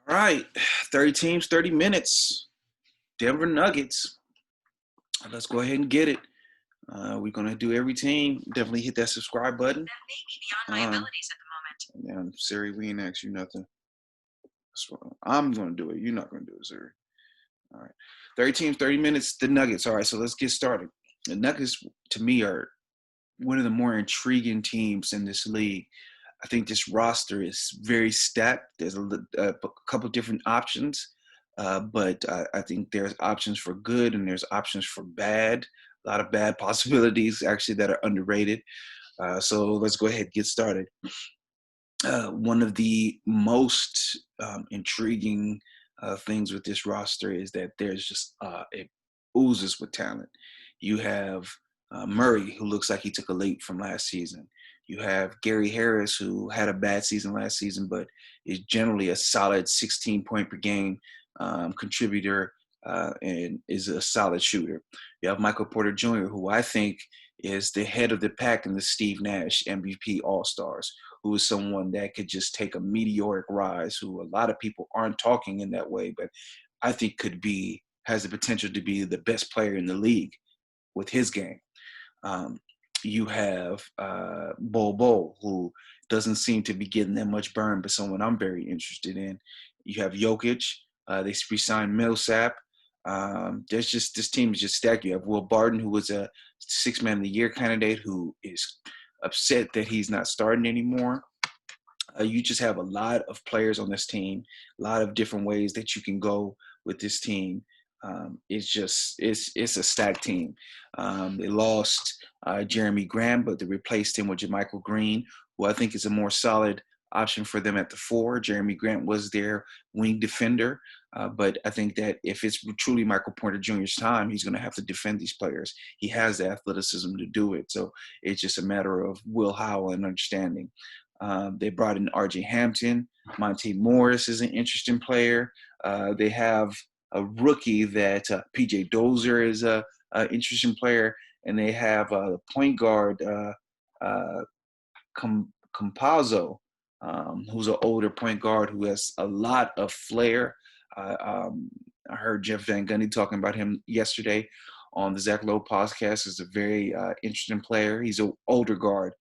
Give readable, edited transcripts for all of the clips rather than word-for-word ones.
All right, 30 teams, 30 minutes. Denver Nuggets. Let's go ahead and get it. We're going to do every team. Definitely hit that subscribe button. That may be beyond my abilities at the moment. And Siri, we ain't ask you nothing. I'm going to do it. You're not going to do it, Siri. All right. 30 teams, 30 minutes. The Nuggets. All right, so let's get started. The Nuggets, to me, are one of the more intriguing teams in this league. I think this roster is very stacked. There's a couple different options, but I think there's options for good and there's options for bad. A lot of bad possibilities actually that are underrated. So let's go ahead and get started. One of the most intriguing things with this roster is that there's just it oozes with talent. You have Murray, who looks like he took a leap from last season. You have Gary Harris, who had a bad season last season, but is generally a solid 16 point per game contributor and is a solid shooter. You have Micheal Porter Jr., who I think is the head of the pack in the Steve Nash MVP All Stars, who is someone that could just take a meteoric rise, who a lot of people aren't talking in that way, but I think has the potential to be the best player in the league with his game. Um, you have Bol, who doesn't seem to be getting that much burn, but someone I'm very interested in. You have Jokic. They re-signed Millsap. There's just this team is just stacked. You have Will Barton, who was a six man of the year candidate, who is upset that he's not starting anymore. You just have a lot of players on this team, a lot of different ways that you can go with this team. It's a stacked team. They lost Jeremy Grant, but they replaced him with JaMychal Green, who I think is a more solid option for them at the four. Jeremy Grant was their wing defender, but I think that if it's truly Micheal Porter Jr.'s time, he's going to have to defend these players. He has the athleticism to do it, so it's just a matter of will, how, and understanding. They brought in R.J. Hampton. Monte Morris is an interesting player. They have a rookie that PJ Dozier is a interesting player, and they have the point guard Campazzo, who's an older point guard who has a lot of flair. I heard Jeff Van Gundy talking about him yesterday on the Zach Lowe podcast. Is a very interesting player. He's an older guard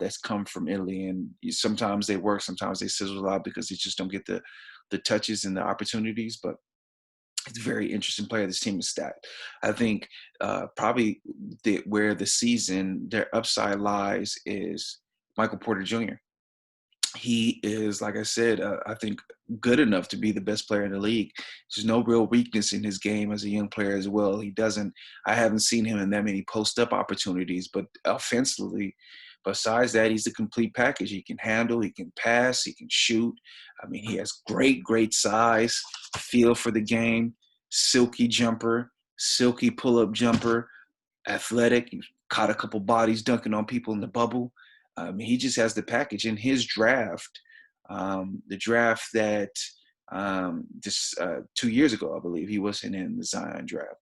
that's come from Italy, and sometimes they work, sometimes they sizzle a lot because they just don't get the touches and the opportunities. But it's a very interesting player. This team is stacked. I think probably where the season, their upside lies is Micheal Porter Jr. He is, like I said, I think good enough to be the best player in the league. There's no real weakness in his game as a young player as well. I haven't seen him in that many post-up opportunities, but offensively, besides that, he's a complete package. He can handle, he can pass, he can shoot. I mean, he has great size, feel for the game, silky jumper, silky pull-up jumper, athletic. He caught a couple bodies dunking on people in the bubble. He just has the package. In his draft, the draft that just 2 years ago, I believe, he wasn't in the Zion draft.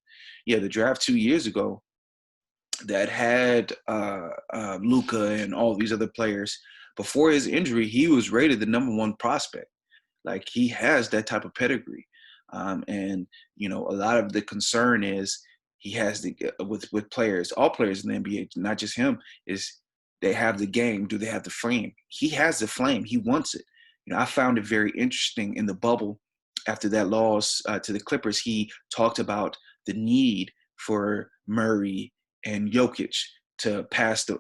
Yeah, the draft 2 years ago that had Luka and all these other players. Before his injury, he was rated the number one prospect. Like, he has that type of pedigree. And, a lot of the concern is he has with players, all players in the NBA, not just him, is they have the game. Do they have the flame? He has the flame. He wants it. I found it very interesting in the bubble after that loss to the Clippers. He talked about the need for Murray and Jokic to pass the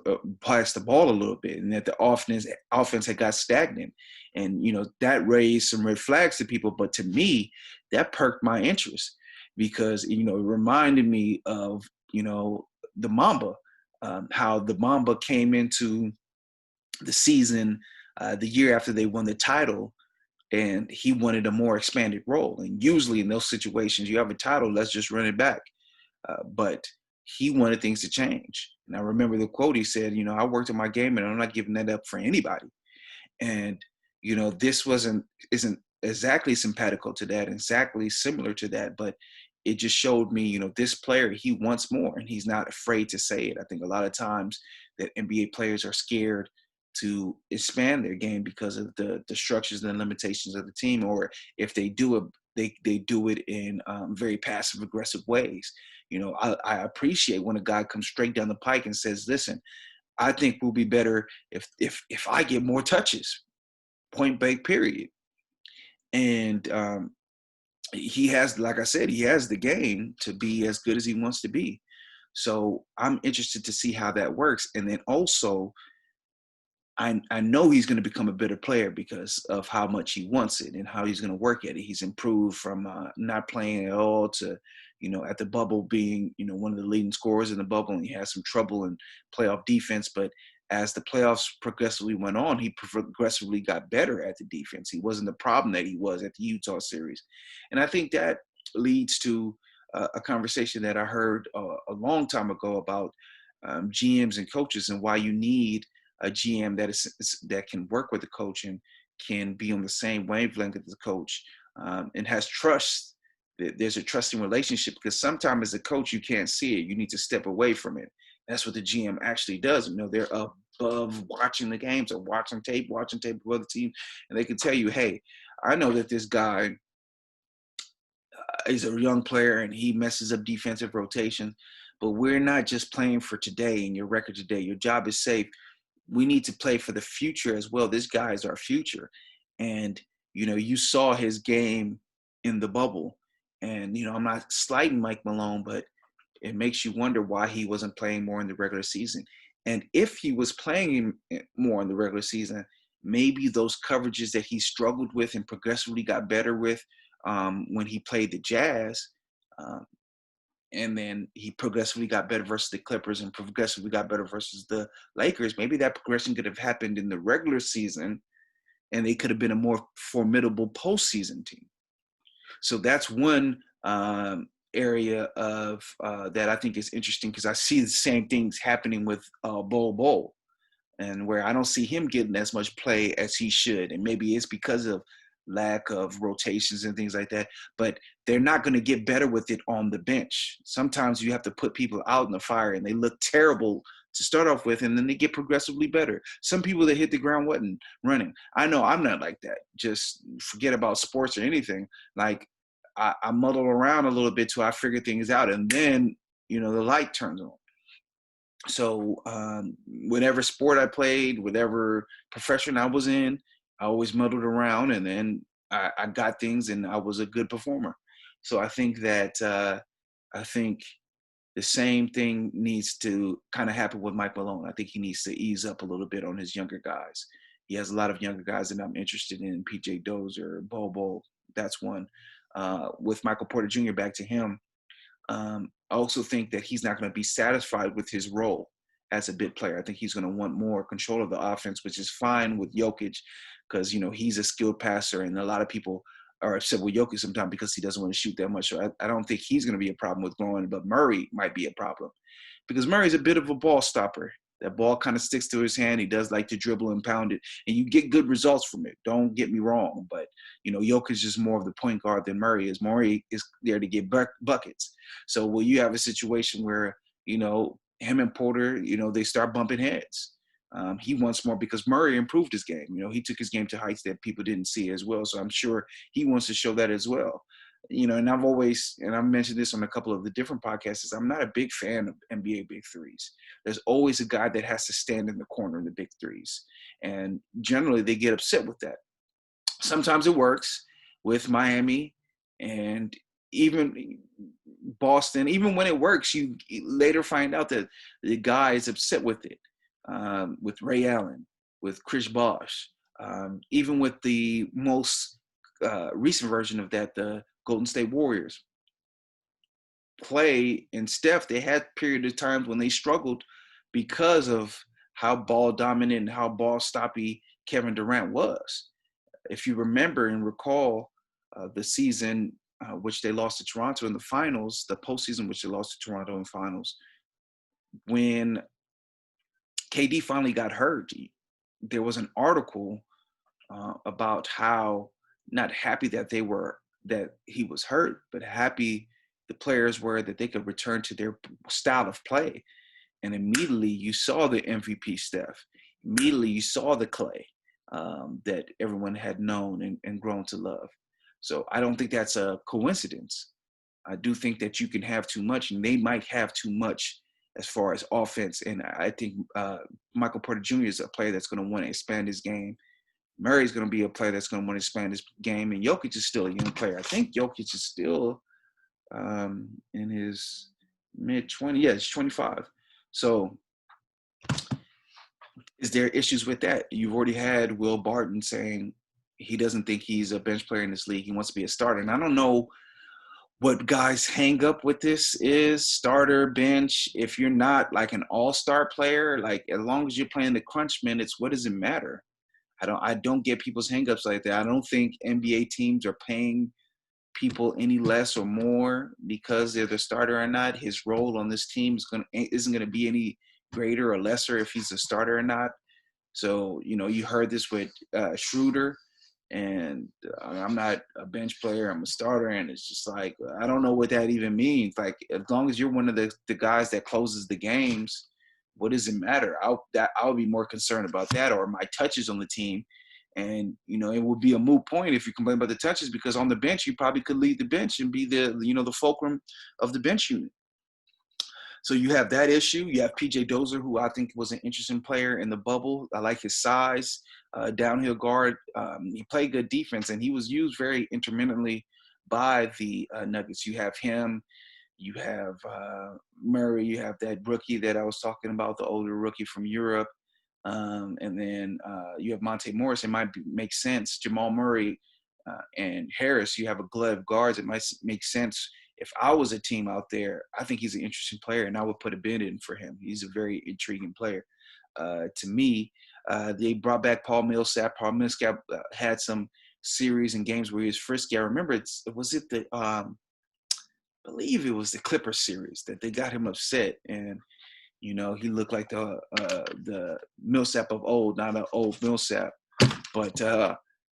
ball a little bit, and that the offense had got stagnant, and that raised some red flags to people. But to me, that perked my interest because it reminded me of the Mamba, how the Mamba came into the season the year after they won the title, and he wanted a more expanded role. And usually in those situations, you have a title, let's just run it back. But he wanted things to change. And I remember the quote he said, I worked on my game and I'm not giving that up for anybody. And, this isn't exactly simpatico to that, exactly similar to that, but it just showed me, this player, he wants more and he's not afraid to say it. I think a lot of times that NBA players are scared to expand their game because of the structures and limitations of the team, or if they do it, they do it in very passive aggressive ways. I appreciate when a guy comes straight down the pike and says, "Listen, I think we'll be better if I get more touches, point blank, period." And he has, like I said, he has the game to be as good as he wants to be. So I'm interested to see how that works. And then also, I know he's going to become a better player because of how much he wants it and how he's going to work at it. He's improved from not playing at all to, at the bubble being, one of the leading scorers in the bubble, and he had some trouble in playoff defense. But as the playoffs progressively went on, he progressively got better at the defense. He wasn't the problem that he was at the Utah series. And I think that leads to a conversation that I heard a long time ago about GMs and coaches and why you need a GM that can work with the coach and can be on the same wavelength as the coach, and has trust. There's a trusting relationship, because sometimes as a coach you can't see it. You need to step away from it. That's what the GM actually does. They're above watching the games or watching tape of other teams, and they can tell you, "Hey, I know that this guy is a young player and he messes up defensive rotation, but we're not just playing for today and your record today. Your job is safe. We need to play for the future as well. This guy is our future." And, you saw his game in the bubble. And, I'm not slighting Mike Malone, but it makes you wonder why he wasn't playing more in the regular season. And if he was playing more in the regular season, maybe those coverages that he struggled with and progressively got better with when he played the Jazz, um, and then he progressively got better versus the Clippers and progressively got better versus the Lakers. Maybe that progression could have happened in the regular season, and they could have been a more formidable postseason team. So that's one area of that I think is interesting, because I see the same things happening with Bol Bol, and where I don't see him getting as much play as he should. And maybe it's because of lack of rotations and things like that, but they're not going to get better with it on the bench. Sometimes you have to put people out in the fire and they look terrible to start off with, and then they get progressively better. Some people that hit the ground running. I know I'm not like that. Just forget about sports or anything. Like I muddle around a little bit till I figure things out, and then the light turns on. So whatever sport I played, whatever profession I was in, I always muddled around, and then I got things, and I was a good performer. So I think that the same thing needs to kind of happen with Mike Malone. I think he needs to ease up a little bit on his younger guys. He has a lot of younger guys that I'm interested in. PJ Dozier, Bobo, that's one. With Micheal Porter Jr., back to him. I also think that he's not going to be satisfied with his role as a big player. I think he's going to want more control of the offense, which is fine with Jokic, because he's a skilled passer, and a lot of people are upset with Jokic sometimes because he doesn't want to shoot that much. So I don't think he's going to be a problem with growing, but Murray might be a problem, because Murray's a bit of a ball stopper. That ball kind of sticks to his hand. He does like to dribble and pound it, and you get good results from it. Don't get me wrong, but Jokic is more of the point guard than Murray is. Murray is there to get buckets. So will you have a situation where him and Porter, they start bumping heads? He wants more because Murray improved his game. He took his game to heights that people didn't see as well. So I'm sure he wants to show that as well. And I've mentioned this on a couple of the different podcasts, I'm not a big fan of NBA big threes. There's always a guy that has to stand in the corner in the big threes. And generally they get upset with that. Sometimes it works with Miami and even Boston. Even when it works, you later find out that the guy is upset with it. With Ray Allen, with Chris Bosh, even with the most recent version of that, the Golden State Warriors. Clay and Steph, they had period of times when they struggled because of how ball dominant and how ball stoppy Kevin Durant was. If you remember and recall the season which they lost to Toronto in the finals, the postseason which they lost to Toronto in finals, when KD finally got hurt, there was an article about how not happy that he was hurt, but happy the players were that they could return to their style of play. And immediately you saw the MVP Steph. immediately you saw the Clay that everyone had known and grown to love. So I don't think that's a coincidence. I do think that you can have too much, and they might have too much as far as offense. And I think Micheal Porter Jr. is a player that's going to want to expand his game. Murray's going to be a player that's going to want to expand his game, and Jokic is still a young player. I think Jokic is still in his mid-20s. Yeah, he's 25. So is there issues with that? You've already had Will Barton saying he doesn't think he's a bench player in this league. He wants to be a starter. And I don't know what guys hang up with this is, starter, bench. If you're not like an all-star player, like as long as you're playing the crunch minutes, what does it matter? I don't get people's hangups like that. I don't think NBA teams are paying people any less or more because they're the starter or not. His role on this team isn't gonna be any greater or lesser if he's a starter or not. So, you heard this with Schroeder, and I'm not a bench player, I'm a starter, and it's just like, I don't know what that even means. Like, as long as you're one of the guys that closes the games, what does it matter? I'll be more concerned about that, or my touches on the team. And, it would be a moot point if you complain about the touches, because on the bench, you probably could lead the bench and be the fulcrum of the bench unit. So you have that issue. You have PJ Dozier, who I think was an interesting player in the bubble. I like his size, downhill guard. He played good defense, and he was used very intermittently by the Nuggets. You have him. You have Murray. You have that rookie that I was talking about, the older rookie from Europe. And then you have Monte Morris. It might make sense. Jamal Murray and Harris, you have a glut of guards. It might make sense. If I was a team out there, I think he's an interesting player, and I would put a bid in for him. He's a very intriguing player. To me, they brought back Paul Millsap. Paul Millsap had some series and games where he was frisky. I remember I believe it was the Clippers series that they got him upset, and he looked like the Millsap of old, not an old Millsap. But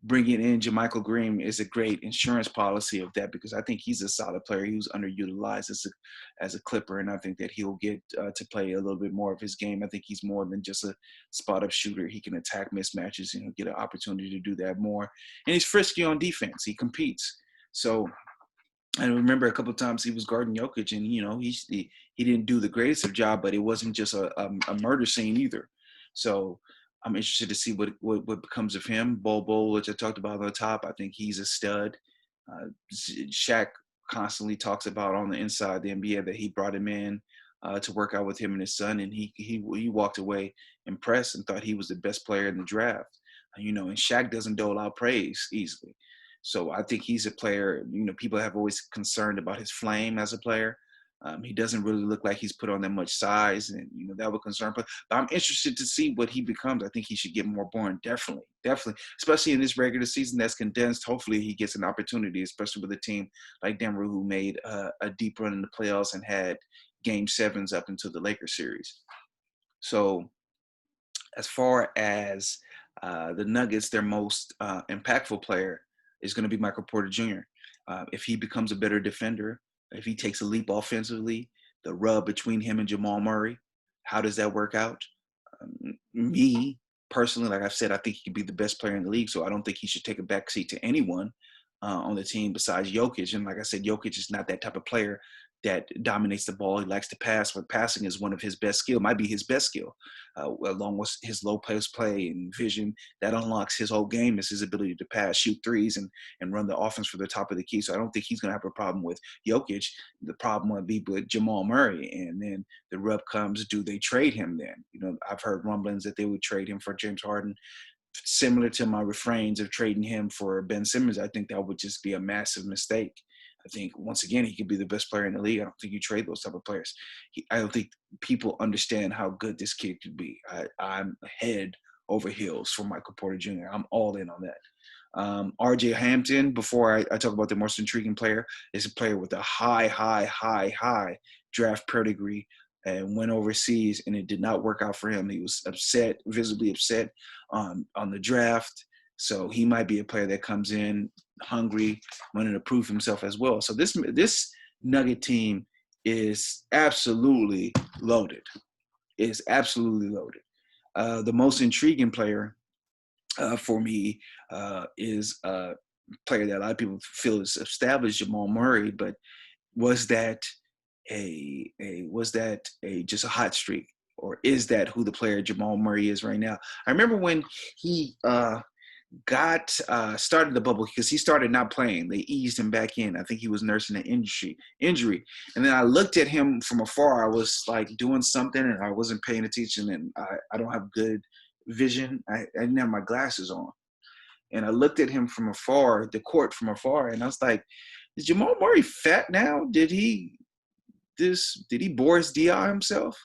bringing in JaMychal Green is a great insurance policy of that, because I think he's a solid player. He was underutilized as a Clipper, and I think that he'll get to play a little bit more of his game. I think he's more than just a spot-up shooter. He can attack mismatches and he'll get an opportunity to do that more. And he's frisky on defense. He competes. So I remember a couple of times he was guarding Jokic, and he didn't do the greatest of job, but it wasn't just a murder scene either. So I'm interested to see what becomes of him. Bol, which I talked about on the top, I think he's a stud. Shaq constantly talks about on the inside the NBA that he brought him in to work out with him and his son, and he walked away impressed and thought he was the best player in the draft. And Shaq doesn't dole out praise easily. So I think he's a player, people have always concerned about his flame as a player. He doesn't really look like he's put on that much size, and that would concern. But I'm interested to see what he becomes. I think he should get more born, definitely, especially in this regular season that's condensed. Hopefully, he gets an opportunity, especially with a team like Denver, who made a deep run in the playoffs and had Game 7s up into the Lakers series. So, as far as the Nuggets, their most impactful player is going to be Micheal Porter Jr. If he becomes a better defender, if he takes a leap offensively, the rub between him and Jamal Murray, how does that work out? Me, personally, like I've said, I think he could be the best player in the league, so I don't think he should take a backseat to anyone on the team besides Jokic. And like I said, Jokic is not that type of player that dominates the ball. He likes to pass, but passing is one of his best skill, might be his best skill, along with his low post play and vision. That unlocks his whole game is his ability to pass, shoot threes, and run the offense for the top of the key. So I don't think he's going to have a problem with Jokic. The problem would be with Jamal Murray. And then the rub comes, do they trade him then? I've heard rumblings that they would trade him for James Harden. Similar to my refrains of trading him for Ben Simmons, I think that would just be a massive mistake. I think, once again, he could be the best player in the league. I don't think you trade those type of players. I don't think people understand how good this kid could be. I'm head over heels for Micheal Porter Jr. I'm all in on that. R.J. Hampton, before I talk about the most intriguing player, is a player with a high draft pedigree and went overseas, and it did not work out for him. He was upset, visibly upset on the draft. So he might be a player that comes in hungry, wanting to prove himself as well. So this Nugget team is absolutely loaded. It's absolutely loaded. The most intriguing player for me is a player that a lot of people feel is established, Jamal Murray, but was that a just a hot streak, or is that who the player Jamal Murray is right now? I remember when he got started the bubble, because he started not playing. They eased him back in. I think he was nursing an injury. And then I looked at him from afar. I was like doing something and I wasn't paying attention, and I don't have good vision. I didn't have my glasses on. And I looked at him from afar, the court from afar, and I was like, is Jamal Murray fat now? Did he Boris Diaw himself?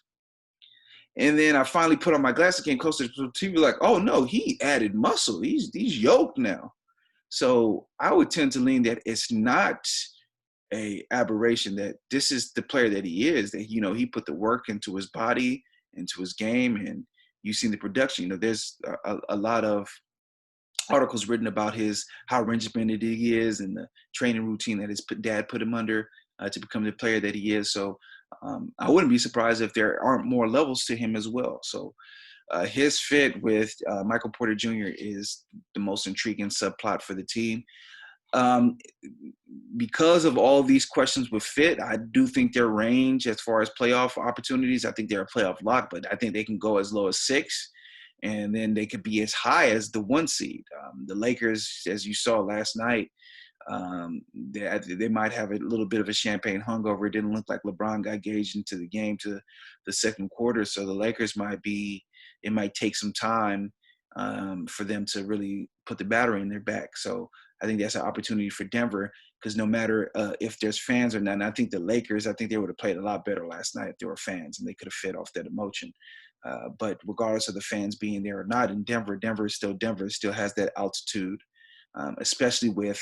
And then I finally put on my glasses, came closer to the TV, like, oh no, he added muscle. He's yoked now. So I would tend to lean that it's not a aberration, that this is the player that he is, that, he put the work into his body, into his game, and you've seen the production. There's a lot of articles written about how regimented he is and the training routine that his dad put him under to become the player that he is. So I wouldn't be surprised if there aren't more levels to him as well. So his fit with Micheal Porter Jr. is the most intriguing subplot for the team. Because of all these questions with fit, I do think their range as far as playoff opportunities, I think they're a playoff lock, but I think they can go as low as 6, and then they could be as high as the 1 seed. The Lakers, as you saw last night, they might have a little bit of a champagne hungover. It didn't look like LeBron got gauged into the game to the second quarter, so the Lakers it might take some time for them to really put the battery in their back. So I think that's an opportunity for Denver, because no matter if there's fans or not, and I think the Lakers, I think they would have played a lot better last night if there were fans, and they could have fed off that emotion. But regardless of the fans being there or not in Denver, Denver is still Denver. It still has that altitude, especially with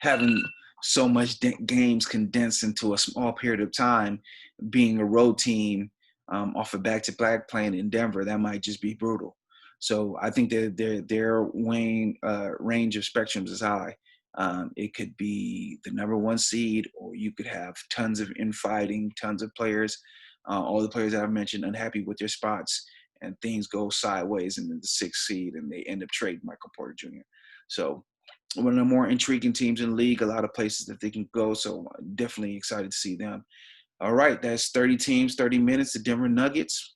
having so much games condensed into a small period of time. Being a road team off a back-to-back playing in Denver, that might just be brutal. So I think that their range of spectrums is high. It could be the number 1 seed, or you could have tons of infighting, tons of players, all the players that I've mentioned unhappy with their spots, and things go sideways in the 6th seed, and they end up trading Micheal Porter Jr. So one of the more intriguing teams in the league, a lot of places that they can go. So definitely excited to see them. All right, that's 30 teams, 30 minutes, the Denver Nuggets.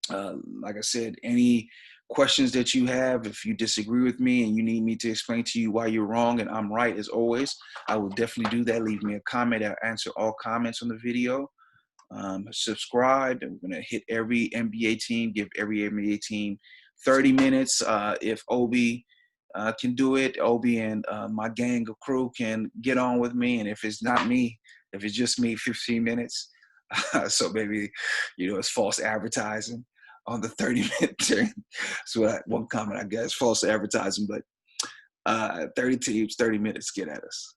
Like I said, any questions that you have, if you disagree with me and you need me to explain to you why you're wrong and I'm right, as always, I will definitely do that. Leave me a comment. I'll answer all comments on the video. Subscribe, and we're going to hit every NBA team, give every NBA team 30 minutes. If Obi can do it, Obi and my gang of crew can get on with me. And if it's not me, if it's just me, 15 minutes. So maybe, it's false advertising on the 30-minute turn. So one comment, I guess, false advertising, but 30 teams, 30 minutes, get at us.